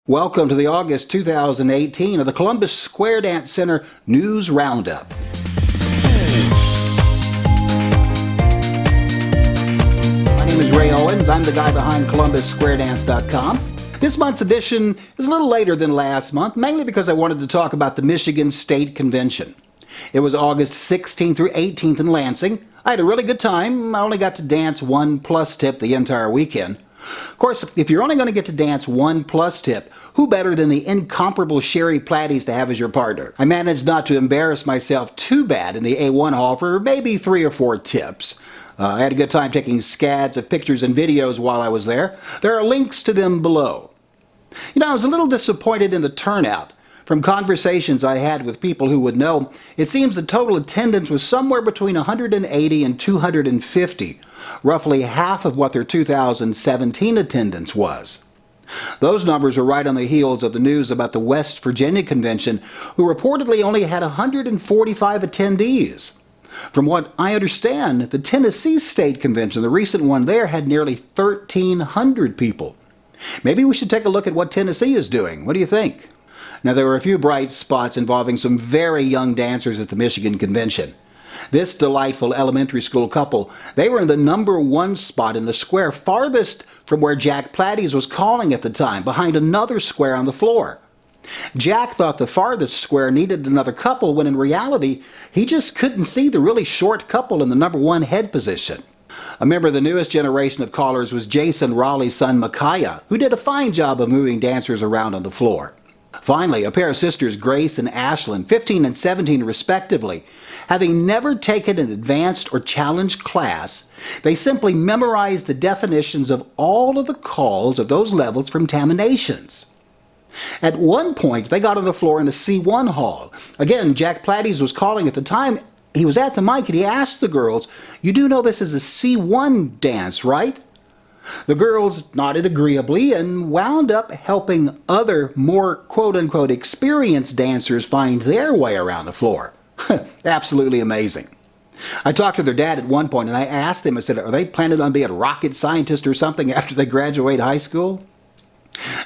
Welcome to the August 2018 of the Columbus Square Dance Center News Roundup. My name is Ray Owens. I'm the guy behind ColumbusSquareDance.com. This month's edition is a little later than last month, mainly because I wanted to talk about the Michigan State Convention. It was August 16th through 18th in Lansing. I had a really good time. I only got to dance one plus tip the entire weekend. Of course, if you're only going to get to dance one plus tip, who better than the incomparable Sherry Platties to have as your partner? I managed not to embarrass myself too bad in the A1 hall for maybe 3 or 4 tips. I had a good time taking scads of pictures and videos while I was there. There are links to them below. You know, I was a little disappointed in the turnout. From conversations I had with people who would know, it seems the total attendance was somewhere between 180 and 250, roughly half of what their 2017 attendance was. Those numbers were right on the heels of the news about the West Virginia Convention, who reportedly only had 145 attendees. From what I understand, the Tennessee State Convention, the recent one there, had nearly 1,300 people. Maybe we should take a look at what Tennessee is doing. What do you think? Now, there were a few bright spots involving some very young dancers at the Michigan Convention. This delightful elementary school couple, they were in the #1 spot in the square, farthest from where Jack Platties was calling at the time, behind another square on the floor. Jack thought the farthest square needed another couple, when in reality, he just couldn't see the really short couple in the #1 head position. A member of the newest generation of callers was Jason Raleigh's son, Micaiah, who did a fine job of moving dancers around on the floor. Finally, a pair of sisters, Grace and Ashlyn, 15 and 17 respectively, having never taken an advanced or challenged class, they simply memorized the definitions of all of the calls of those levels from Taminations. At one point, they got on the floor in a C1 hall. Again, Jack Platties was calling at the time. He was at the mic and he asked the girls, "You do know this is a C1 dance, right?" The girls nodded agreeably and wound up helping other, more quote-unquote experienced dancers find their way around the floor. Absolutely amazing. I talked to their dad at one point and I asked him, I said, are they planning on being a rocket scientist or something after they graduate high school?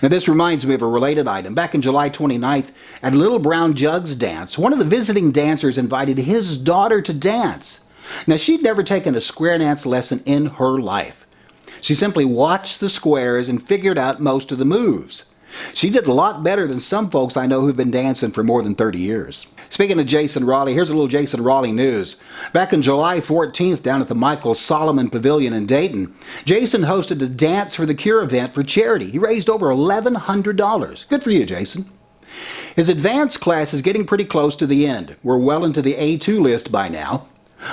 Now, this reminds me of a related item. Back in July 29th, at Little Brown Jug's dance, one of the visiting dancers invited his daughter to dance. Now, she'd never taken a square dance lesson in her life. She simply watched the squares and figured out most of the moves. She did a lot better than some folks I know who've been dancing for more than 30 years. Speaking of Jason Raleigh, here's a little Jason Raleigh news. Back on July 14th, down at the Michael Solomon Pavilion in Dayton, Jason hosted a Dance for the Cure event for charity. He raised over $1,100. Good for you, Jason. His advanced class is getting pretty close to the end. We're well into the A2 list by now.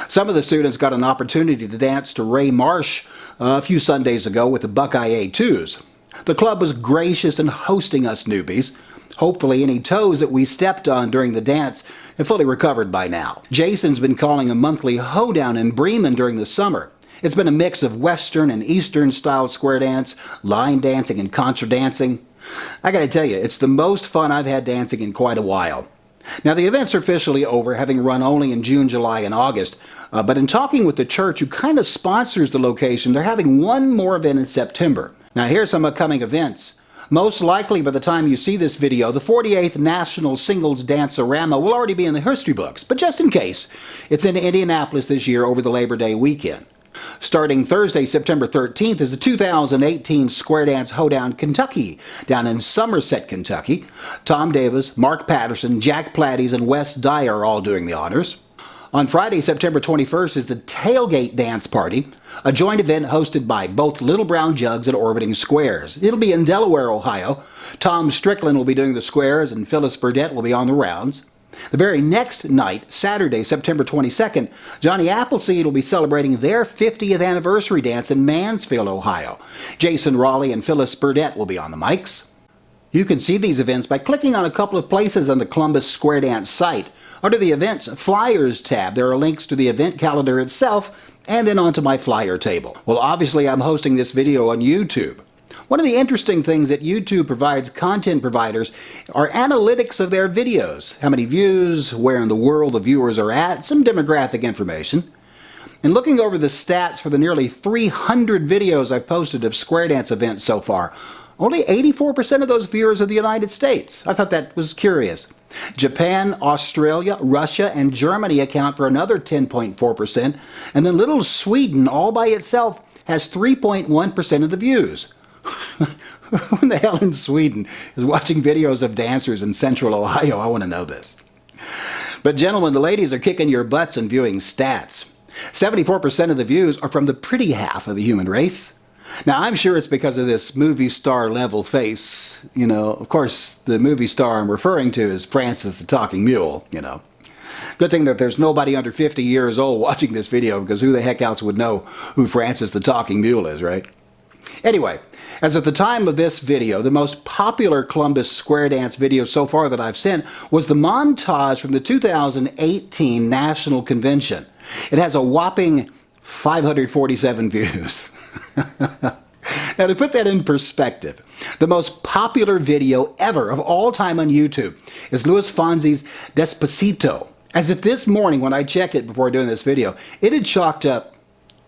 Some of the students got an opportunity to dance to Ray Marsh a few Sundays ago with the Buckeye A2s. The club was gracious in hosting us newbies. Hopefully any toes that we stepped on during the dance have fully recovered by now. Jason's been calling a monthly hoedown in Bremen during the summer. It's been a mix of Western and Eastern style square dance, line dancing, and contra dancing. I gotta tell you, it's the most fun I've had dancing in quite a while. Now, the events are officially over, having run only in June, July, and August. But in talking with the church who kind of sponsors the location, they're having one more event in September. Now, here's some upcoming events. Most likely by the time you see this video, the 48th National Singles Dance Rama will already be in the history books. But just in case, it's in Indianapolis this year over the Labor Day weekend. Starting Thursday, September 13th, is the 2018 Square Dance Hoedown Kentucky, down in Somerset, Kentucky. Tom Davis, Mark Patterson, Jack Platties, and Wes Dyer are all doing the honors. On Friday, September 21st, is the Tailgate Dance Party, a joint event hosted by both Little Brown Jugs and Orbiting Squares. It'll be in Delaware, Ohio. Tom Strickland will be doing the squares and Phyllis Burdett will be on the rounds. The very next night, Saturday, September 22nd, Johnny Appleseed will be celebrating their 50th anniversary dance in Mansfield, Ohio. Jason Raleigh and Phyllis Burdett will be on the mics. You can see these events by clicking on a couple of places on the Columbus Square Dance site. Under the Events Flyers tab, there are links to the event calendar itself and then onto my flyer table. Well, obviously, I'm hosting this video on YouTube. One of the interesting things that YouTube provides content providers are analytics of their videos. How many views, where in the world the viewers are at, some demographic information. And looking over the stats for the nearly 300 videos I've posted of square dance events so far, Only 84% of those viewers are the United States. I thought that was curious. Japan, Australia, Russia, and Germany account for another 10.4%, and then little Sweden all by itself has 3.1% of the views. Who in the hell in Sweden is watching videos of dancers in central Ohio? I want to know this. But gentlemen, the ladies are kicking your butts and viewing stats. 74% of the views are from the pretty half of the human race. Now, I'm sure it's because of this movie star level face. You know, of course, the movie star I'm referring to is Francis the Talking Mule, you know. Good thing that there's nobody under 50 years old watching this video, because who the heck else would know who Francis the Talking Mule is, right? Anyway, as at the time of this video, the most popular Columbus Square Dance video so far that I've sent was the montage from the 2018 National Convention. It has a whopping 547 views. Now, to put that in perspective, the most popular video ever of all time on YouTube is Luis Fonsi's Despacito. As if this morning, when I checked it before doing this video, it had chalked up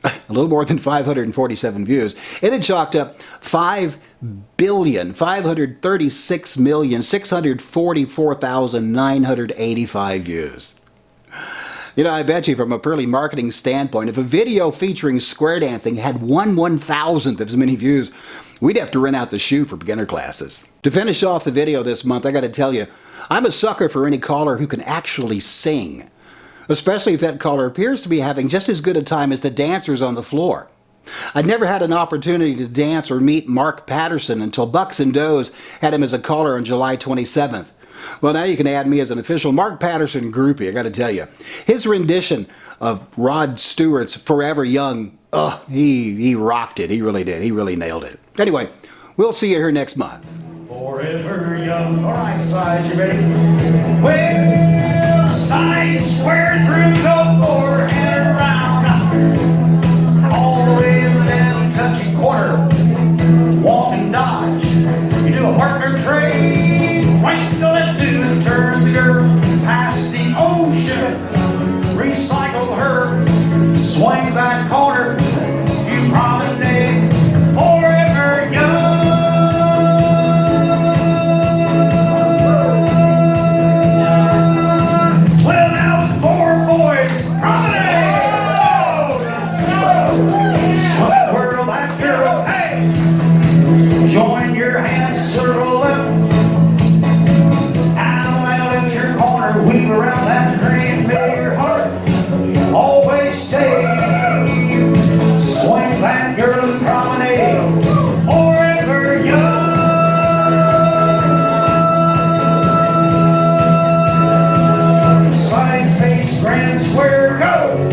a little more than 547 views. It had chalked up 5,536,644,985 views. You know, I bet you from a purely marketing standpoint, if a video featuring square dancing had 1/1000th of as many views, we'd have to rent out the shoe for beginner classes. To finish off the video this month, I got to tell you, I'm a sucker for any caller who can actually sing, especially if that caller appears to be having just as good a time as the dancers on the floor. I'd never had an opportunity to dance or meet Mark Patterson until Bucks and Does had him as a caller on July 27th. Well, now you can add me as an official Mark Patterson groupie, I got to tell you. His rendition of Rod Stewart's Forever Young, he rocked it. He really did. He really nailed it. Anyway, we'll see you here next month. Forever young. All right, sides, you ready? Well, sides square through the forehead around. All the way in the touchy corner. Walk and dodge. You do a partner trade. Wrinkle and do turn the girl past the ocean. Recycle her. Swing that corner. You promenade forever young. Well, now the four boys promenade. Swing whirl that girl, hey. Join your hands, circle left. Weave around that green, make your heart always stay. Swing that girl and promenade forever young. Side face, grand square, go.